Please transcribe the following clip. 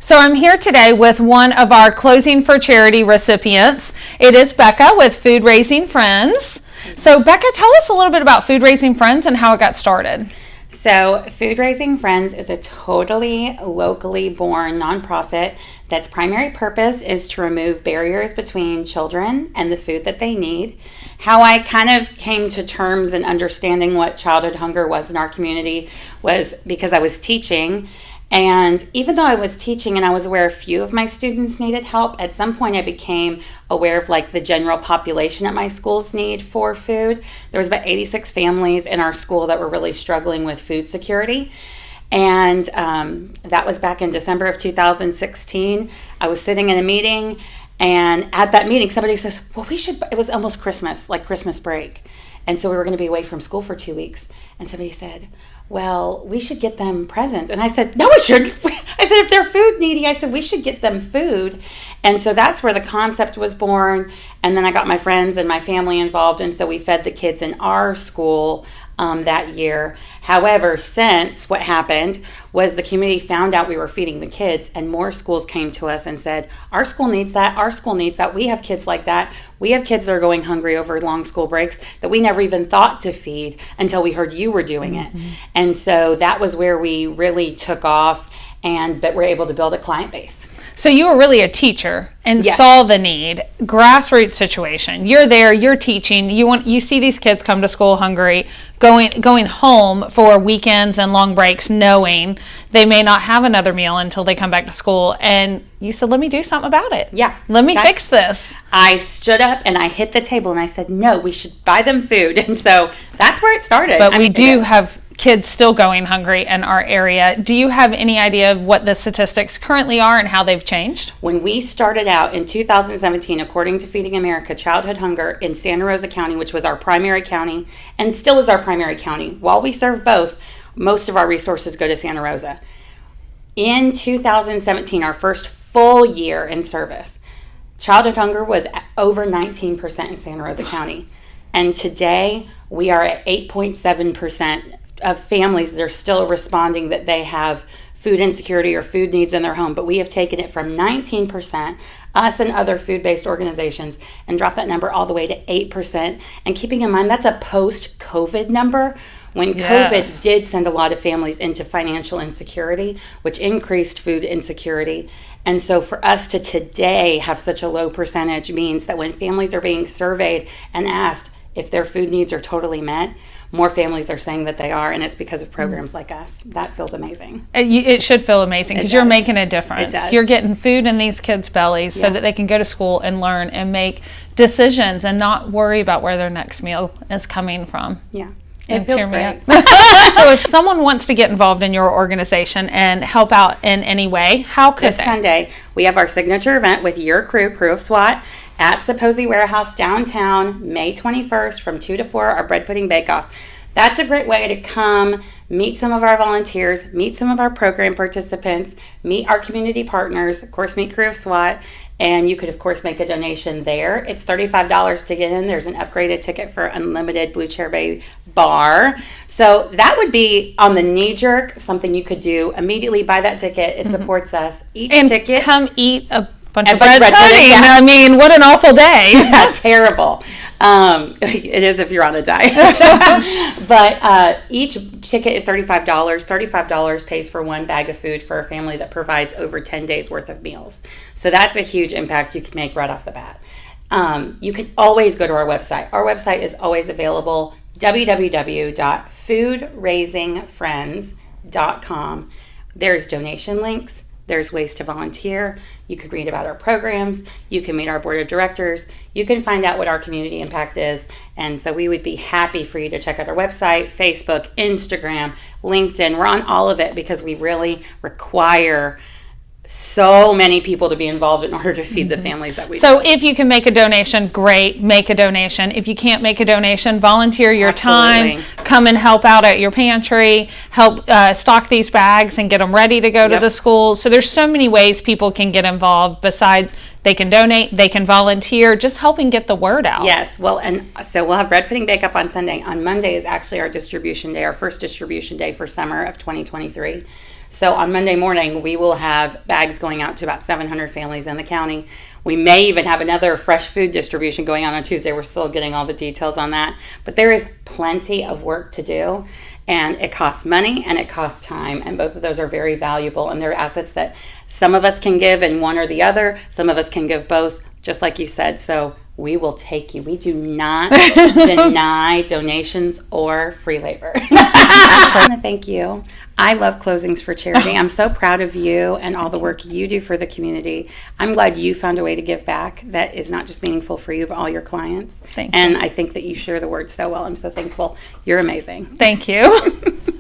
So I'm here today with one of our Closing for Charity recipients. It is Becca with FoodRaising Friends. So Becca, tell us a little bit about FoodRaising Friends and how it got started. So FoodRaising Friends is a totally locally born nonprofit that's primary purpose is to remove barriers between children and the food that they need. How I kind of came to terms in understanding what childhood hunger was in our community was because I was teaching. And even though I was teaching and I was aware a few of my students needed help, at some point I became aware of like the general population at my school's need for food. There was about 86 families in our school that were really struggling with food security. And that was back in December of 2016. I was sitting in a meeting, and at that meeting somebody says, well, it was almost Christmas, like Christmas break. And so we were going to be away from school for 2 weeks. And somebody said, well, we should get them presents. And I said, no, we shouldn't. I said, if they're food needy, I said, we should get them food. And so that's where the concept was born. And then I got my friends and my family involved. And so we fed the kids in our school that year. However, since what happened was the community found out we were feeding the kids, and more schools came to us and said, our school needs that, our school needs that. We have kids like that. We have kids that are going hungry over long school breaks that we never even thought to feed until we heard you were doing it. And so that was where we really took off, and that we're able to build a client base. So you were really a teacher and Yes. saw the need, grassroots situation. You're there, you're teaching. You see these kids come to school hungry, going home for weekends and long breaks, knowing they may not have another meal until they come back to school. And you said, "Let me do something about it. Yeah, let me fix this." I stood up and I hit the table and I said, "No, we should buy them food." And so that's where it started. But we do have kids still going hungry in our area. Do you have any idea of what the statistics currently are and how they've changed? When we started out in 2017, according to Feeding America, childhood hunger in Santa Rosa County, which was our primary county and still is our primary county, while we serve both, most of our resources go to Santa Rosa. In 2017, our first full year in service, childhood hunger was over 19% in Santa Rosa County. And today we are at 8.7% of families that are still responding that they have food insecurity or food needs in their home. But we have taken it from 19%, us and other food-based organizations, and dropped that number all the way to 8%. And keeping in mind, that's a post-COVID number. When COVID did send a lot of families into financial insecurity, which increased food insecurity. And so for us to today have such a low percentage means that when families are being surveyed and asked if their food needs are totally met, more families are saying that they are, and it's because of programs like us. That feels amazing. It should feel amazing because you're making a difference. It does. You're getting food in these kids' bellies so that they can go to school and learn and make decisions and not worry about where their next meal is coming from. Yeah. It feels great. So if someone wants to get involved in your organization and help out in any way, how could This they? Sunday, we have our signature event with your crew of SWAT, at Supposy Warehouse downtown, May 21st from 2 to 4, our bread pudding bake-off. That's a great way to come meet some of our volunteers, meet some of our program participants, meet our community partners, of course, meet crew of SWAT, and you could, of course, make a donation there. It's $35 to get in. There's an upgraded ticket for unlimited Blue Chair Bay bar. So that would be on the knee-jerk, something you could do. Immediately buy that ticket. It supports us. Each ticket. Come eat a bunch of bread bread pudding, pudding. yeah. I mean, what an awful day. Yeah, terrible. It is if you're on a diet. But each ticket is $35. $35 pays for one bag of food for a family that provides over 10 days worth of meals. So that's a huge impact you can make right off the bat. You can always go to our website. Our website is always available, www.foodraisingfriends.com. There's donation links. There's ways to volunteer. You can read about our programs. You can meet our board of directors. You can find out what our community impact is. And so we would be happy for you to check out our website, Facebook, Instagram, LinkedIn. We're on all of it because we really require so many people to be involved in order to feed the families that we So do. if you can make a donation, great, make a donation. If you can't make a donation, volunteer your Absolutely. time, come and help out at your pantry, help stock these bags and get them ready to go to the schools. So there's so many ways people can get involved besides they can donate, they can volunteer, just helping get the word out. Yes, well, and so we'll have bread pudding bake up on Sunday. On Monday is actually our distribution day, our first distribution day for summer of 2023. So on Monday morning, we will have bags going out to about 700 families in the county. We may even have another fresh food distribution going on Tuesday. We're still getting all the details on that. But there is plenty of work to do, and it costs money and it costs time, and both of those are very valuable, and they're assets that some of us can give in one or the other. Some of us can give both, just like you said. So we will take you. We do not deny donations or free labor. So I want to thank you. I love closings for charity. I'm so proud of you and all the work you do for the community. I'm glad you found a way to give back that is not just meaningful for you, but all your clients. Thank you. And I think that you share the word so well. I'm so thankful. You're amazing. Thank you.